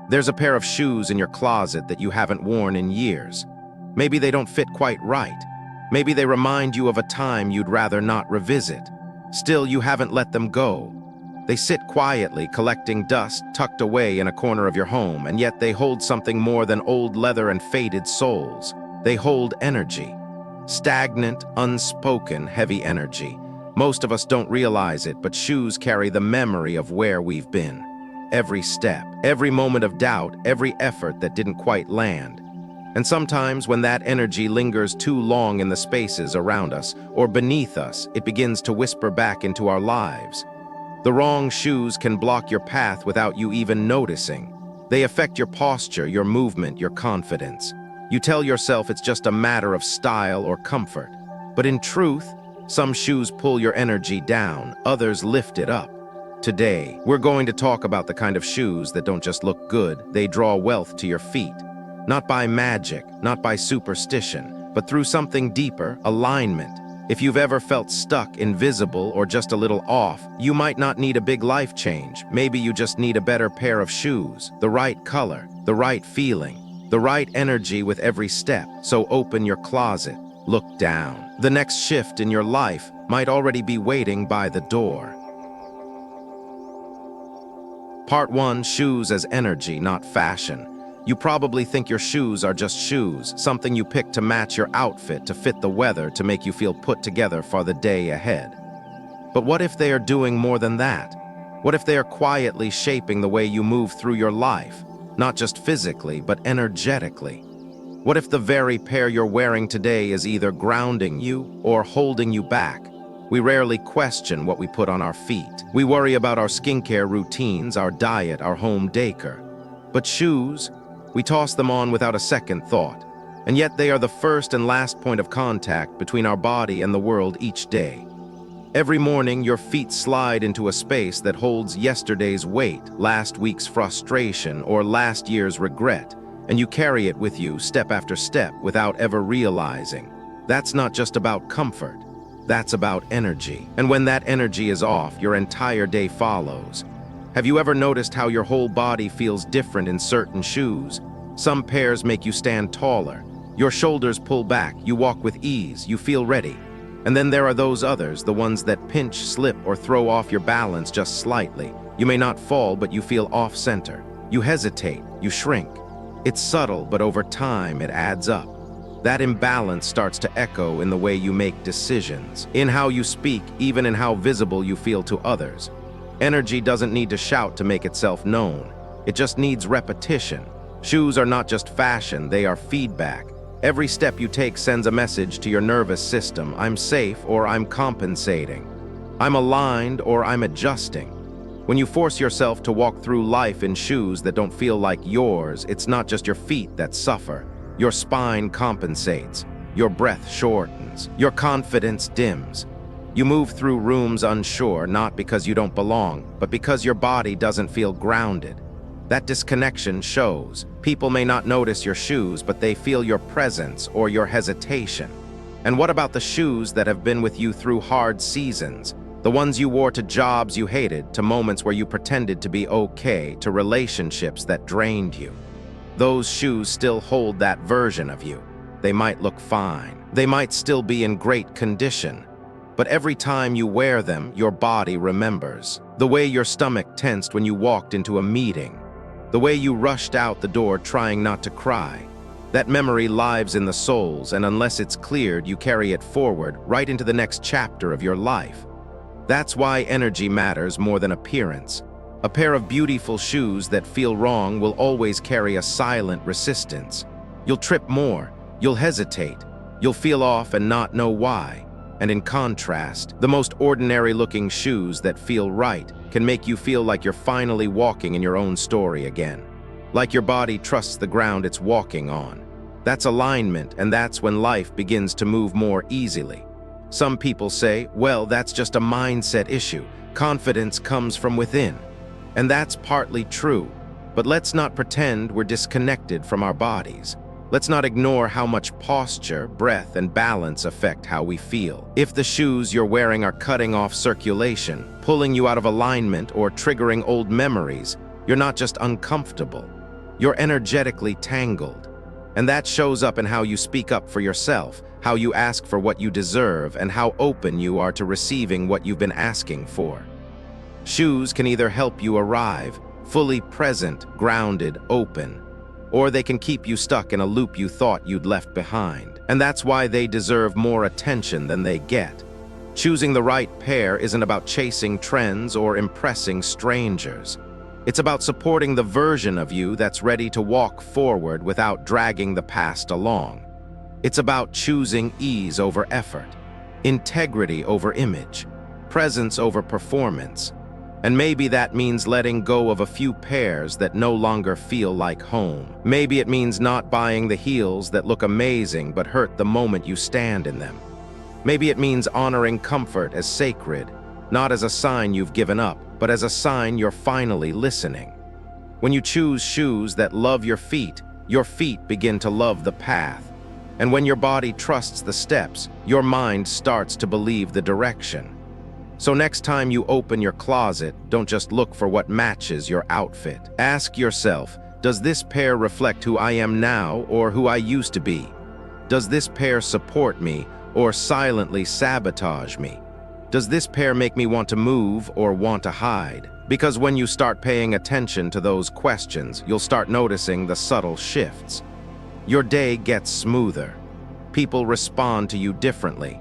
There's a pair of shoes in your closet that you haven't worn in years. Maybe they don't fit quite right. Maybe they remind you of a time you'd rather not revisit. Still, you haven't let them go. They sit quietly, collecting dust tucked away in a corner of your home, and yet they hold something more than old leather and faded soles. They hold energy. Stagnant, unspoken, heavy energy. Most of us don't realize it, but shoes carry the memory of where we've been. Every step, every moment of doubt, every effort that didn't quite land. And sometimes when that energy lingers too long in the spaces around us or beneath us, it begins to whisper back into our lives. The wrong shoes can block your path without you even noticing. They affect your posture, your movement, your confidence. You tell yourself it's just a matter of style or comfort. But in truth, some shoes pull your energy down, others lift it up. Today, we're going to talk about the kind of shoes that don't just look good, they draw wealth to your feet. Not by magic, not by superstition, but through something deeper, alignment. If you've ever felt stuck, invisible, or just a little off, you might not need a big life change. Maybe you just need a better pair of shoes, the right color, the right feeling, the right energy with every step. So open your closet, look down. The next shift in your life might already be waiting by the door. Part 1, shoes as energy, not fashion. You probably think your shoes are just shoes, something you pick to match your outfit, to fit the weather, to make you feel put together for the day ahead. But what if they are doing more than that? What if they are quietly shaping the way you move through your life, not just physically, but energetically? What if the very pair you're wearing today is either grounding you or holding you back? We rarely question what we put on our feet. We worry about our skincare routines, our diet, our home decor. But shoes, we toss them on without a second thought. And yet they are the first and last point of contact between our body and the world each day. Every morning, your feet slide into a space that holds yesterday's weight, last week's frustration, or last year's regret, and you carry it with you step after step without ever realizing. That's not just about comfort. That's about energy. And when that energy is off, your entire day follows. Have you ever noticed how your whole body feels different in certain shoes? Some pairs make you stand taller. Your shoulders pull back, you walk with ease, you feel ready. And then there are those others, the ones that pinch, slip, or throw off your balance just slightly. You may not fall, but you feel off-center. You hesitate, you shrink. It's subtle, but over time it adds up. That imbalance starts to echo in the way you make decisions, in how you speak, even in how visible you feel to others. Energy doesn't need to shout to make itself known. It just needs repetition. Shoes are not just fashion, they are feedback. Every step you take sends a message to your nervous system. I'm safe or I'm compensating. I'm aligned or I'm adjusting. When you force yourself to walk through life in shoes that don't feel like yours, it's not just your feet that suffer. Your spine compensates. Your breath shortens. Your confidence dims. You move through rooms unsure, not because you don't belong, but because your body doesn't feel grounded. That disconnection shows. People may not notice your shoes, but they feel your presence or your hesitation. And what about the shoes that have been with you through hard seasons? The ones you wore to jobs you hated, to moments where you pretended to be okay, to relationships that drained you. Those shoes still hold that version of you. They might look fine. They might still be in great condition. But every time you wear them, your body remembers. The way your stomach tensed when you walked into a meeting. The way you rushed out the door trying not to cry. That memory lives in the souls, and unless it's cleared, you carry it forward, right into the next chapter of your life. That's why energy matters more than appearance. A pair of beautiful shoes that feel wrong will always carry a silent resistance. You'll trip more, you'll hesitate, you'll feel off and not know why. And in contrast, the most ordinary-looking shoes that feel right can make you feel like you're finally walking in your own story again. Like your body trusts the ground it's walking on. That's alignment, and that's when life begins to move more easily. Some people say, well, that's just a mindset issue. Confidence comes from within. And that's partly true, but let's not pretend we're disconnected from our bodies. Let's not ignore how much posture, breath, and balance affect how we feel. If the shoes you're wearing are cutting off circulation, pulling you out of alignment, or triggering old memories, you're not just uncomfortable. You're energetically tangled. And that shows up in how you speak up for yourself, how you ask for what you deserve, and how open you are to receiving what you've been asking for. Shoes can either help you arrive, fully present, grounded, open, or they can keep you stuck in a loop you thought you'd left behind. And that's why they deserve more attention than they get. Choosing the right pair isn't about chasing trends or impressing strangers. It's about supporting the version of you that's ready to walk forward without dragging the past along. It's about choosing ease over effort, integrity over image, presence over performance. And maybe that means letting go of a few pairs that no longer feel like home. Maybe it means not buying the heels that look amazing but hurt the moment you stand in them. Maybe it means honoring comfort as sacred, not as a sign you've given up, but as a sign you're finally listening. When you choose shoes that love your feet begin to love the path. And when your body trusts the steps, your mind starts to believe the direction. So next time you open your closet, don't just look for what matches your outfit. Ask yourself, does this pair reflect who I am now or who I used to be? Does this pair support me or silently sabotage me? Does this pair make me want to move or want to hide? Because when you start paying attention to those questions, you'll start noticing the subtle shifts. Your day gets smoother. People respond to you differently.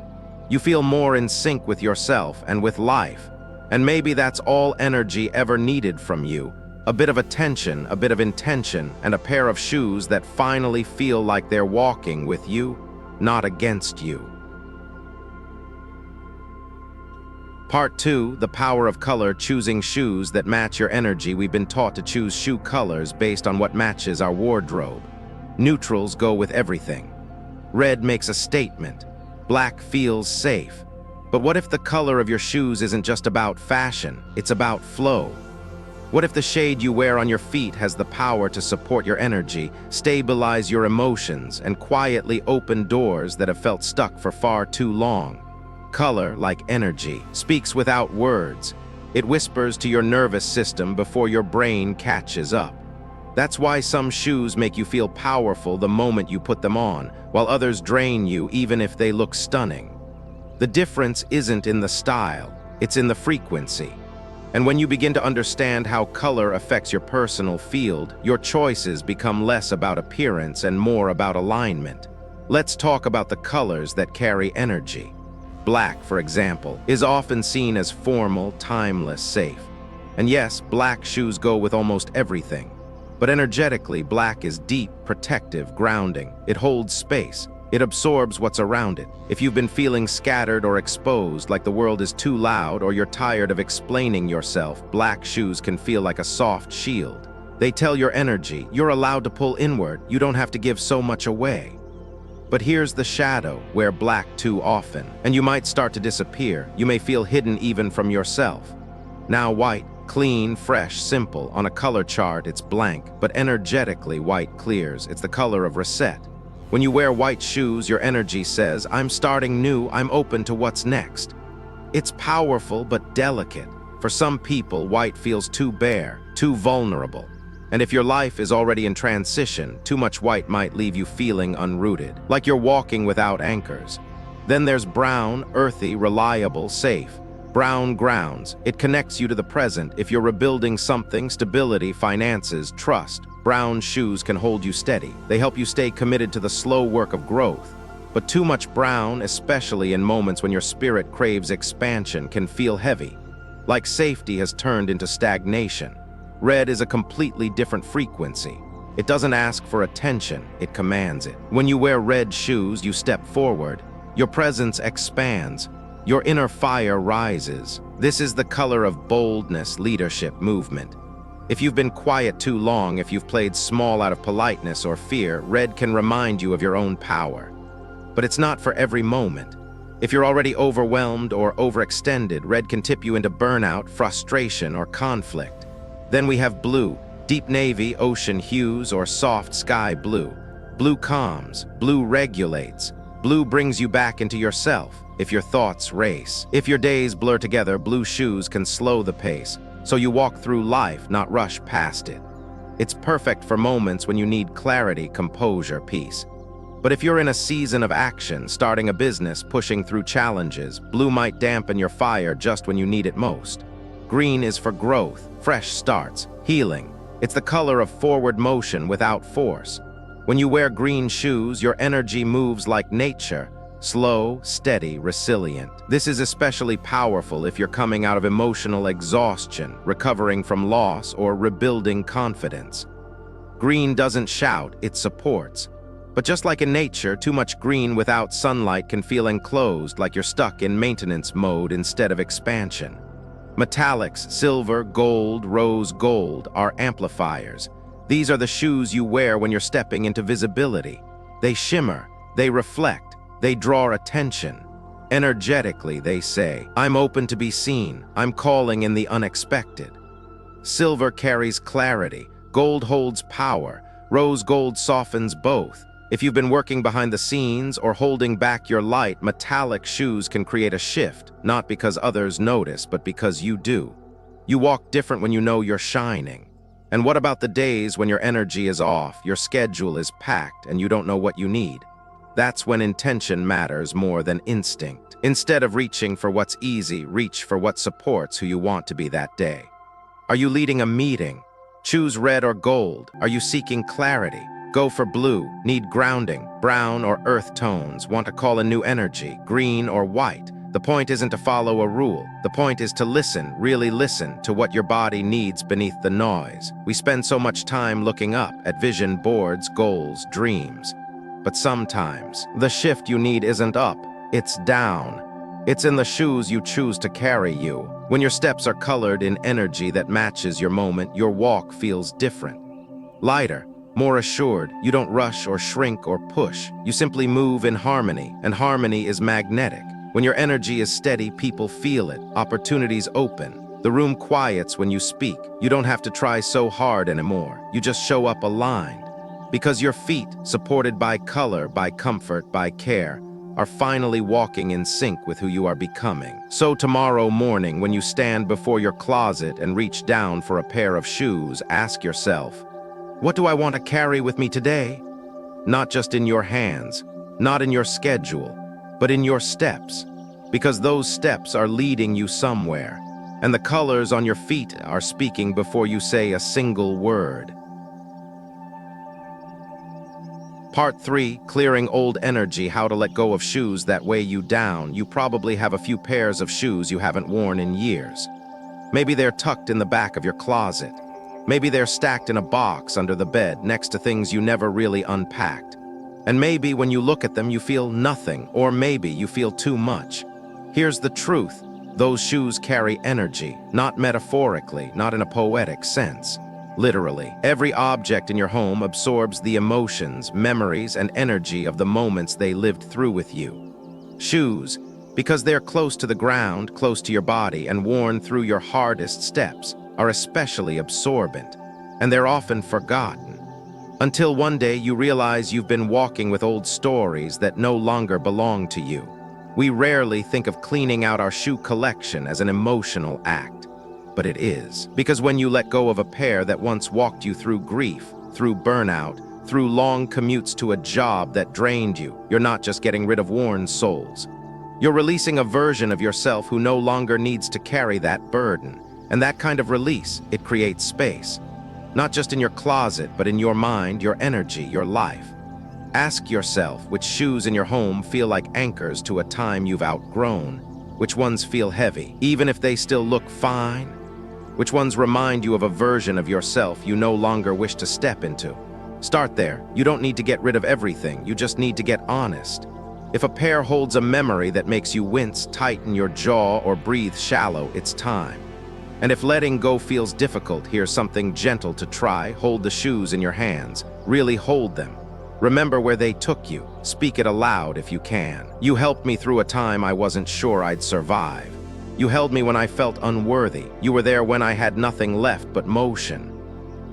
You feel more in sync with yourself and with life. And maybe that's all energy ever needed from you. A bit of attention, a bit of intention, and a pair of shoes that finally feel like they're walking with you, not against you. Part 2, the power of color, choosing shoes that match your energy. We've been taught to choose shoe colors based on what matches our wardrobe. Neutrals go with everything. Red makes a statement. Black feels safe. But what if the color of your shoes isn't just about fashion, it's about flow? What if the shade you wear on your feet has the power to support your energy, stabilize your emotions, and quietly open doors that have felt stuck for far too long? Color, like energy, speaks without words. It whispers to your nervous system before your brain catches up. That's why some shoes make you feel powerful the moment you put them on, while others drain you even if they look stunning. The difference isn't in the style, it's in the frequency. And when you begin to understand how color affects your personal field, your choices become less about appearance and more about alignment. Let's talk about the colors that carry energy. Black, for example, is often seen as formal, timeless, safe. And yes, black shoes go with almost everything. But energetically, black is deep, protective, grounding. It holds space. It absorbs what's around it. If you've been feeling scattered or exposed, like the world is too loud or you're tired of explaining yourself, black shoes can feel like a soft shield. They tell your energy, you're allowed to pull inward, you don't have to give so much away. But here's the shadow, wear black too often, and you might start to disappear. You may feel hidden even from yourself. Now white, clean, fresh, simple. On a color chart, it's blank, but energetically, white clears. It's the color of reset. When you wear white shoes, your energy says, I'm starting new, I'm open to what's next. It's powerful but delicate. For some people, white feels too bare, too vulnerable. And if your life is already in transition, too much white might leave you feeling unrooted, like you're walking without anchors. Then there's brown, earthy, reliable, safe. Brown grounds. It connects you to the present. If you're rebuilding something, stability, finances, trust, brown shoes can hold you steady. They help you stay committed to the slow work of growth. But too much brown, especially in moments when your spirit craves expansion, can feel heavy. Like safety has turned into stagnation. Red is a completely different frequency. It doesn't ask for attention, it commands it. When you wear red shoes, you step forward. Your presence expands. Your inner fire rises. This is the color of boldness, leadership, movement. If you've been quiet too long, if you've played small out of politeness or fear, red can remind you of your own power. But it's not for every moment. If you're already overwhelmed or overextended, red can tip you into burnout, frustration, or conflict. Then we have blue, deep navy, ocean hues, or soft sky blue. Blue calms, blue regulates. Blue brings you back into yourself. If your thoughts race, if your days blur together, blue shoes can slow the pace, so you walk through life, not rush past it. It's perfect for moments when you need clarity, composure, peace. But if you're in a season of action, starting a business, pushing through challenges, blue might dampen your fire just when you need it most. Green is for growth, fresh starts, healing. It's the color of forward motion without force. When you wear green shoes, your energy moves like nature, slow, steady, resilient. This is especially powerful if you're coming out of emotional exhaustion, recovering from loss, or rebuilding confidence. Green doesn't shout, it supports. But just like in nature, too much green without sunlight can feel enclosed, like you're stuck in maintenance mode instead of expansion. Metallics, silver, gold, rose gold, are amplifiers. These are the shoes you wear when you're stepping into visibility. They shimmer, they reflect, they draw attention. Energetically, they say, I'm open to be seen, I'm calling in the unexpected. Silver carries clarity, gold holds power, rose gold softens both. If you've been working behind the scenes or holding back your light, metallic shoes can create a shift, not because others notice, but because you do. You walk different when you know you're shining. And what about the days when your energy is off, your schedule is packed, and you don't know what you need? That's when intention matters more than instinct. Instead of reaching for what's easy, reach for what supports who you want to be that day. Are you leading a meeting? Choose red or gold. Are you seeking clarity? Go for blue. Need grounding, brown or earth tones. Want to call in new energy, green or white. The point isn't to follow a rule. The point is to listen, really listen to what your body needs beneath the noise. We spend so much time looking up at vision boards, goals, dreams. But sometimes, the shift you need isn't up, it's down. It's in the shoes you choose to carry you. When your steps are colored in energy that matches your moment, your walk feels different. Lighter, more assured. You don't rush or shrink or push. You simply move in harmony, and harmony is magnetic. When your energy is steady, people feel it. Opportunities open. The room quiets when you speak. You don't have to try so hard anymore. You just show up aligned. Because your feet, supported by color, by comfort, by care, are finally walking in sync with who you are becoming. So tomorrow morning, when you stand before your closet and reach down for a pair of shoes, ask yourself, what do I want to carry with me today? Not just in your hands, not in your schedule, but in your steps. Because those steps are leading you somewhere, and the colors on your feet are speaking before you say a single word. Part 3, clearing old energy, how to let go of shoes that weigh you down. You probably have a few pairs of shoes you haven't worn in years. Maybe they're tucked in the back of your closet. Maybe they're stacked in a box under the bed next to things you never really unpacked. And maybe when you look at them, you feel nothing, or maybe you feel too much. Here's the truth. Those shoes carry energy, not metaphorically, not in a poetic sense. Literally, every object in your home absorbs the emotions, memories, and energy of the moments they lived through with you. Shoes, because they're close to the ground, close to your body, and worn through your hardest steps, are especially absorbent, and they're often forgotten. Until one day you realize you've been walking with old stories that no longer belong to you. We rarely think of cleaning out our shoe collection as an emotional act. But it is. Because when you let go of a pair that once walked you through grief, through burnout, through long commutes to a job that drained you, you're not just getting rid of worn soles. You're releasing a version of yourself who no longer needs to carry that burden. And that kind of release, it creates space. Not just in your closet, but in your mind, your energy, your life. Ask yourself which shoes in your home feel like anchors to a time you've outgrown. Which ones feel heavy, even if they still look fine? Which ones remind you of a version of yourself you no longer wish to step into? Start there. You don't need to get rid of everything, you just need to get honest. If a pair holds a memory that makes you wince, tighten your jaw, or breathe shallow, it's time. And if letting go feels difficult, here's something gentle to try. Hold the shoes in your hands. Really hold them. Remember where they took you. Speak it aloud if you can. You helped me through a time I wasn't sure I'd survive. You held me when I felt unworthy. You were there when I had nothing left but motion.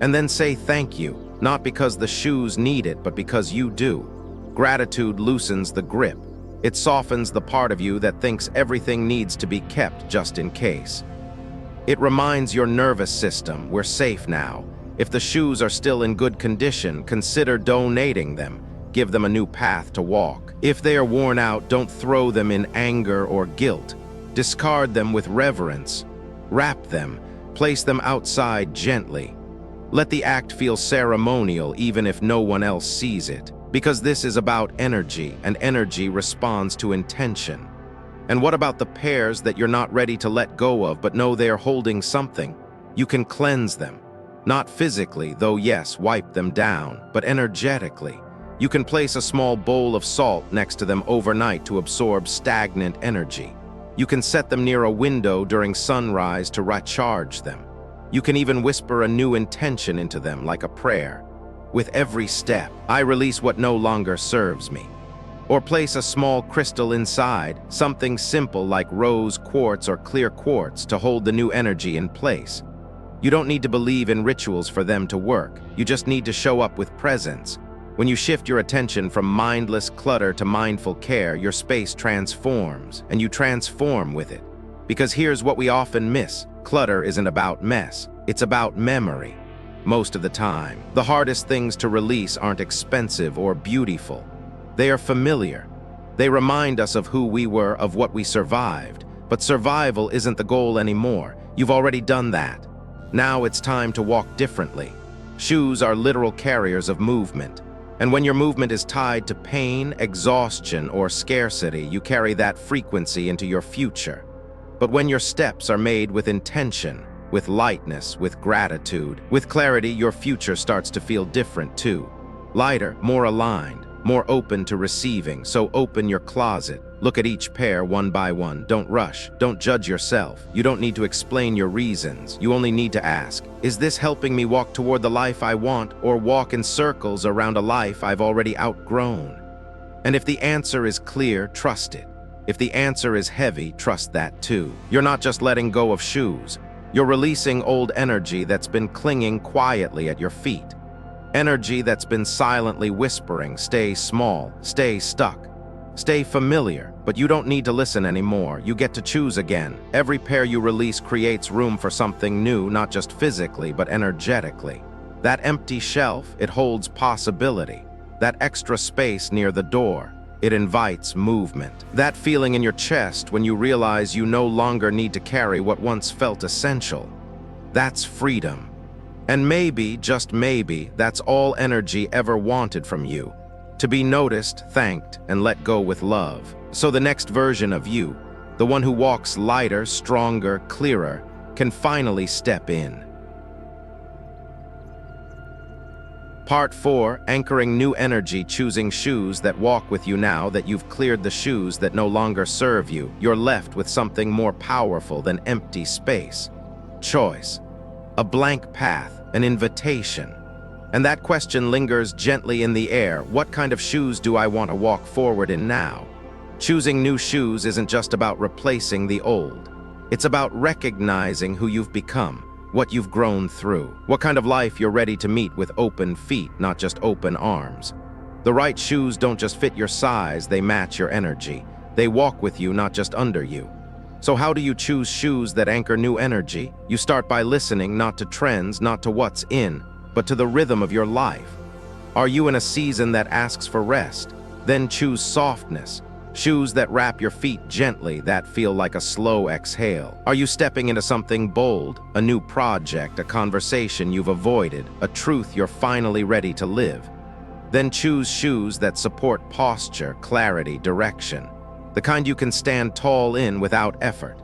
And then say thank you, not because the shoes need it, but because you do. Gratitude loosens the grip. It softens the part of you that thinks everything needs to be kept just in case. It reminds your nervous system, we're safe now. If the shoes are still in good condition, consider donating them. Give them a new path to walk. If they are worn out, don't throw them in anger or guilt. Discard them with reverence. Wrap them. Place them outside gently. Let the act feel ceremonial even if no one else sees it, because this is about energy, and energy responds to intention. And what about the pairs that you're not ready to let go of but know they are holding something? You can cleanse them. Not physically, though yes, wipe them down, but energetically. You can place a small bowl of salt next to them overnight to absorb stagnant energy. You can set them near a window during sunrise to recharge them. You can even whisper a new intention into them like a prayer. With every step, I release what no longer serves me. Or place a small crystal inside, something simple like rose quartz or clear quartz to hold the new energy in place. You don't need to believe in rituals for them to work. You just need to show up with presence. When you shift your attention from mindless clutter to mindful care, your space transforms, and you transform with it. Because here's what we often miss. Clutter isn't about mess, it's about memory. Most of the time, the hardest things to release aren't expensive or beautiful. They are familiar. They remind us of who we were, of what we survived. But survival isn't the goal anymore. You've already done that. Now it's time to walk differently. Shoes are literal carriers of movement. And when your movement is tied to pain, exhaustion, or scarcity, you carry that frequency into your future. But when your steps are made with intention, with lightness, with gratitude, with clarity, your future starts to feel different too. Lighter, more aligned, more open to receiving. So open your closet. Look at each pair one by one. Don't rush. Don't judge yourself. You don't need to explain your reasons. You only need to ask, is this helping me walk toward the life I want, or walk in circles around a life I've already outgrown? And if the answer is clear, trust it. If the answer is heavy, trust that too. You're not just letting go of shoes. You're releasing old energy that's been clinging quietly at your feet. Energy that's been silently whispering, stay small, stay stuck, stay familiar, but you don't need to listen anymore. You get to choose again. Every pair you release creates room for something new, not just physically, but energetically. That empty shelf, it holds possibility. That extra space near the door, it invites movement. That feeling in your chest when you realize you no longer need to carry what once felt essential. That's freedom. And maybe, just maybe, that's all energy ever wanted from you. To be noticed, thanked, and let go with love. So the next version of you, the one who walks lighter, stronger, clearer, can finally step in. Part 4, anchoring new energy, choosing shoes that walk with you. Now that you've cleared the shoes that no longer serve you, you're left with something more powerful than empty space. Choice. A blank path, an invitation. And that question lingers gently in the air. What kind of shoes do I want to walk forward in now? Choosing new shoes isn't just about replacing the old. It's about recognizing who you've become, what you've grown through, what kind of life you're ready to meet with open feet, not just open arms. The right shoes don't just fit your size, they match your energy. They walk with you, not just under you. So how do you choose shoes that anchor new energy? You start by listening not to trends, not to what's in, but to the rhythm of your life. Are you in a season that asks for rest? Then choose softness. Shoes that wrap your feet gently, that feel like a slow exhale. Are you stepping into something bold, a new project, a conversation you've avoided, a truth you're finally ready to live? Then choose shoes that support posture, clarity, direction. The kind you can stand tall in without effort.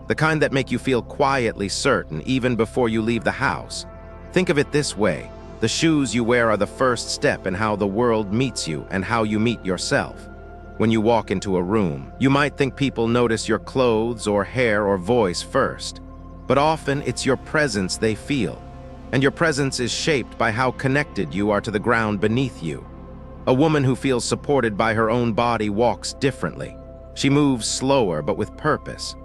The kind that make you feel quietly certain even before you leave the house. Think of it this way. The shoes you wear are the first step in how the world meets you and how you meet yourself. When you walk into a room, you might think people notice your clothes or hair or voice first. But often it's your presence they feel. And your presence is shaped by how connected you are to the ground beneath you. A woman who feels supported by her own body walks differently. She moves slower but with purpose.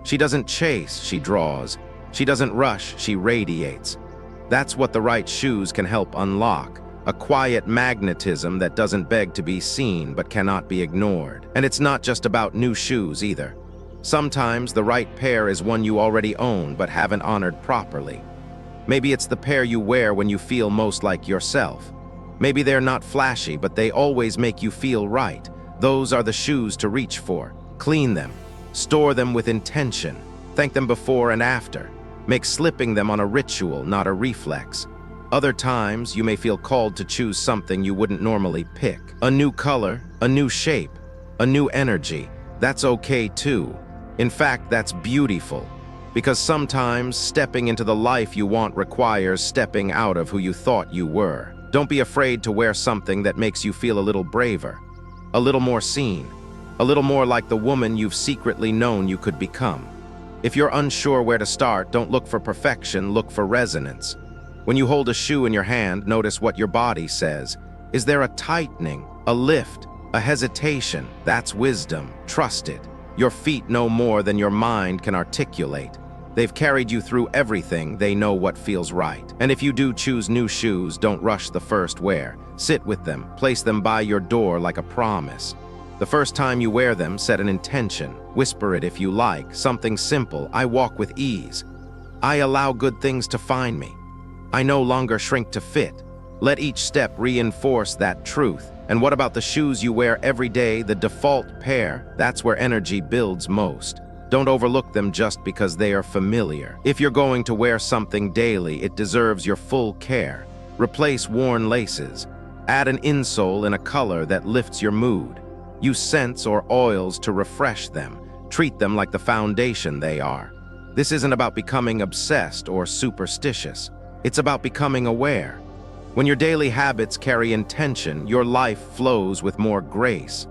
She doesn't chase, she draws. She doesn't rush, she radiates. That's what the right shoes can help unlock. A quiet magnetism that doesn't beg to be seen but cannot be ignored. And it's not just about new shoes either. Sometimes the right pair is one you already own but haven't honored properly. Maybe it's the pair you wear when you feel most like yourself. Maybe they're not flashy, but they always make you feel right. Those are the shoes to reach for. Clean them. Store them with intention. Thank them before and after. Make slipping them on a ritual, not a reflex. Other times, you may feel called to choose something you wouldn't normally pick. A new color, a new shape, a new energy. That's okay too. In fact, that's beautiful. Because sometimes stepping into the life you want requires stepping out of who you thought you were. Don't be afraid to wear something that makes you feel a little braver, a little more seen, a little more like the woman you've secretly known you could become. If you're unsure where to start, don't look for perfection, look for resonance. When you hold a shoe in your hand, notice what your body says. Is there a tightening, a lift, a hesitation? That's wisdom. Trust it. Your feet know more than your mind can articulate. They've carried you through everything. They know what feels right. And if you do choose new shoes, don't rush the first wear. Sit with them. Place them by your door like a promise. The first time you wear them, set an intention. Whisper it if you like. Something simple. I walk with ease. I allow good things to find me. I no longer shrink to fit. Let each step reinforce that truth. And what about the shoes you wear every day, the default pair? That's where energy builds most. Don't overlook them just because they are familiar. If you're going to wear something daily, it deserves your full care. Replace worn laces. Add an insole in a color that lifts your mood. Use scents or oils to refresh them. Treat them like the foundation they are. This isn't about becoming obsessed or superstitious. It's about becoming aware. When your daily habits carry intention, your life flows with more grace.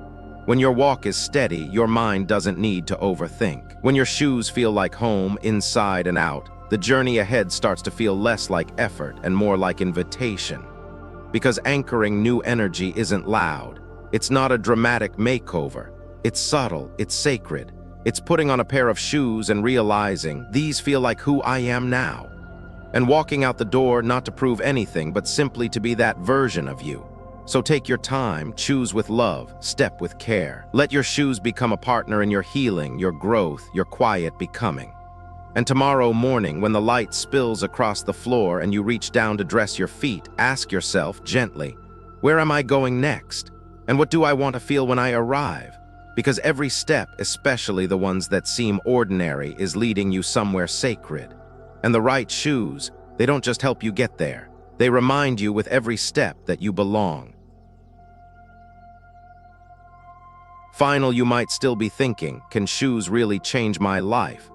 When your walk is steady, your mind doesn't need to overthink. When your shoes feel like home, inside and out, the journey ahead starts to feel less like effort and more like invitation. Because anchoring new energy isn't loud. It's not a dramatic makeover. It's subtle, it's sacred. It's putting on a pair of shoes and realizing, these feel like who I am now. And walking out the door not to prove anything, but simply to be that version of you. So take your time, choose with love, step with care. Let your shoes become a partner in your healing, your growth, your quiet becoming. And tomorrow morning, when the light spills across the floor and you reach down to dress your feet, ask yourself gently, where am I going next? And what do I want to feel when I arrive? Because every step, especially the ones that seem ordinary, is leading you somewhere sacred. And the right shoes, they don't just help you get there. They remind you with every step that you belong. Final, you might still be thinking, can shoes really change my life?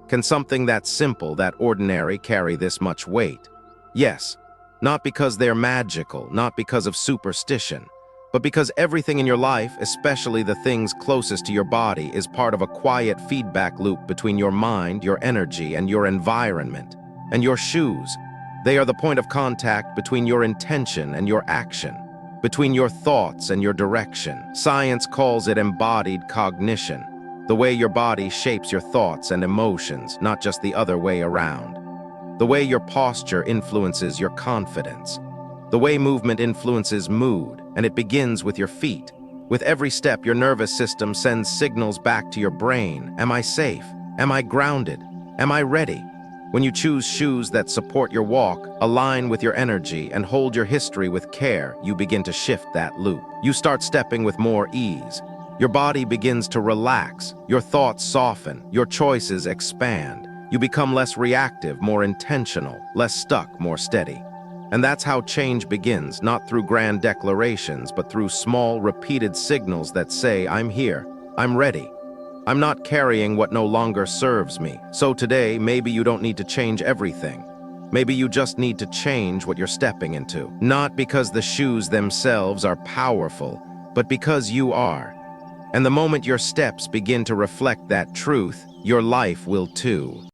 Can something that simple, that ordinary, carry this much weight? Yes, not because they're magical, not because of superstition, but because everything in your life, especially the things closest to your body, is part of a quiet feedback loop between your mind, your energy, and your environment. And your shoes, they are the point of contact between your intention and your action, between your thoughts and your direction. Science calls it embodied cognition, the way your body shapes your thoughts and emotions, not just the other way around. The way your posture influences your confidence. The way movement influences mood, and it begins with your feet. With every step, your nervous system sends signals back to your brain. Am I safe? Am I grounded? Am I ready? When you choose shoes that support your walk, align with your energy, and hold your history with care, you begin to shift that loop. You start stepping with more ease. Your body begins to relax. Your thoughts soften. Your choices expand. You become less reactive, more intentional, less stuck, more steady. And that's how change begins, not through grand declarations, but through small, repeated signals that say, I'm here, I'm ready. I'm not carrying what no longer serves me. So today, maybe you don't need to change everything. Maybe you just need to change what you're stepping into. Not because the shoes themselves are powerful, but because you are. And the moment your steps begin to reflect that truth, your life will too.